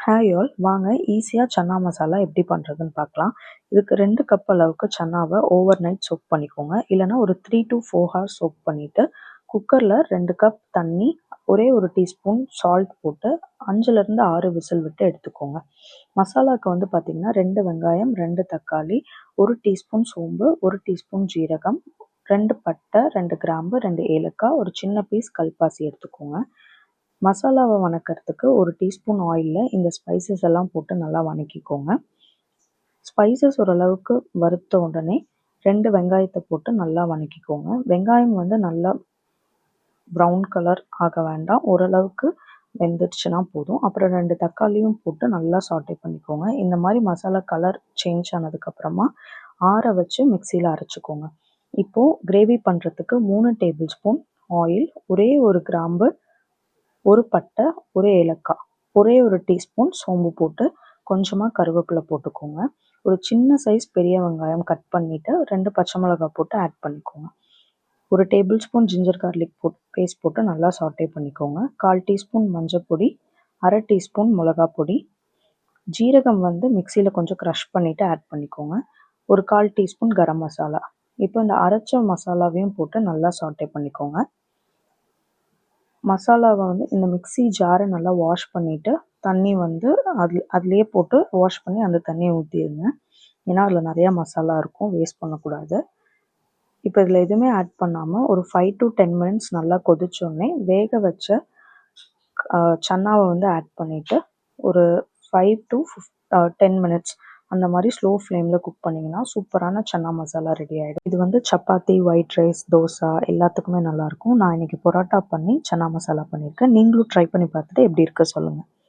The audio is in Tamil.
ஹாய் ஆல், வாங்க ஈஸியாக சன்னா மசாலா எப்படி பண்ணுறதுன்னு பார்க்கலாம். இதுக்கு 2 கப் அளவுக்கு சன்னாவை ஓவர் நைட் சோக் பண்ணிக்கோங்க. இல்லைனா ஒரு 3 to 4 ஹவர்ஸ் சோக் பண்ணிவிட்டு குக்கரில் 2 கப் தண்ணி, ஒரே ஒரு டீஸ்பூன் சால்ட் போட்டு 5லேருந்து 6 விசில் விட்டு எடுத்துக்கோங்க. மசாலாவுக்கு வந்து பார்த்திங்கன்னா 2 வெங்காயம், 2 தக்காளி, 1 டீஸ்பூன் சோம்பு, 1 டீஸ்பூன் ஜீரகம், 2 பட்டை, 2 கிராம்பு, 2 ஏலக்காய், ஒரு சின்ன பீஸ் கல்பாசி எடுத்துக்கோங்க. மசாலாவை வணக்கிறதுக்கு ஒரு டீஸ்பூன் ஆயிலில் இந்த ஸ்பைசஸ் எல்லாம் போட்டு நல்லா வணக்கிக்கோங்க. ஸ்பைசஸ் ஓரளவுக்கு வறுத்த உடனே 2 வெங்காயத்தை போட்டு நல்லா வணக்கிக்கோங்க. வெங்காயம் வந்து நல்லா ப்ரௌன் கலர் ஆக வேண்டாம், ஓரளவுக்கு வெந்துடுச்சுன்னா போதும். அப்புறம் 2 தக்காளியும் போட்டு நல்லா சாட்டே பண்ணிக்கோங்க. இந்த மாதிரி மசாலா கலர் சேஞ்ச் ஆனதுக்கப்புறமா ஆற வச்சு மிக்சியில் அரைச்சிக்கோங்க. இப்போது கிரேவி பண்ணுறதுக்கு 3 டேபிள் ஸ்பூன் ஆயில், ஒரே ஒரு கிராம்பு, ஒரு பட்டை, ஒரு ஏலக்காய், ஒரே ஒரு டீஸ்பூன் சோம்பு போட்டு கொஞ்சமாக கருவேப்பிலை போட்டுக்கோங்க. ஒரு சின்ன சைஸ் பெரிய வெங்காயம் கட் பண்ணிவிட்டு 2 பச்சை மிளகாய் போட்டு ஆட் பண்ணிக்கோங்க. ஒரு table spoon ginger garlic paste போட்டு நல்லா சாட்டே பண்ணிக்கோங்க. 1/4 டீஸ்பூன் மஞ்சள் பொடி, 1/2 டீஸ்பூன் மிளகா பொடி, ஜீரகம் வந்து மிக்சியில் கொஞ்சம் க்ரஷ் பண்ணிவிட்டு ஆட் பண்ணிக்கோங்க. ஒரு 1/4 டீஸ்பூன் கரம் மசாலா. இப்போ இந்த அரைச்ச மசாலாவையும் போட்டு நல்லா சாட்டே பண்ணிக்கோங்க. மசாலாவை வந்து இந்த மிக்ஸி ஜாரை நல்லா வாஷ் பண்ணிவிட்டு தண்ணி வந்து அதுலேயே போட்டு வாஷ் பண்ணி அந்த தண்ணியை ஊற்றிடுங்க. ஏன்னா அதில் நிறையா மசாலா இருக்கும், வேஸ்ட் பண்ணக்கூடாது. இப்போ இதில் எதுவுமே ஆட் பண்ணாமல் ஒரு 5 to 10 மினிட்ஸ் நல்லா கொதிச்சோடனே வேக வச்ச சன்னாவை வந்து ஆட் பண்ணிவிட்டு ஒரு 5 to 10 மினிட்ஸ் அந்த மாதிரி ஸ்லோ ஃப்ளேமில் குக் பண்ணிங்கன்னா சூப்பரான சன்னா மசாலா ரெடி ஆகிடும். இது வந்து சப்பாத்தி, ஒயிட் ரைஸ், தோசை எல்லாத்துக்குமே நல்லாயிருக்கும். நான் இன்றைக்கி பரோட்டா பண்ணி சன்னா மசாலா பண்ணியிருக்கேன். நீங்களும் ட்ரை பண்ணி பார்த்துட்டு எப்படி இருக்குது சொல்லுங்கள்.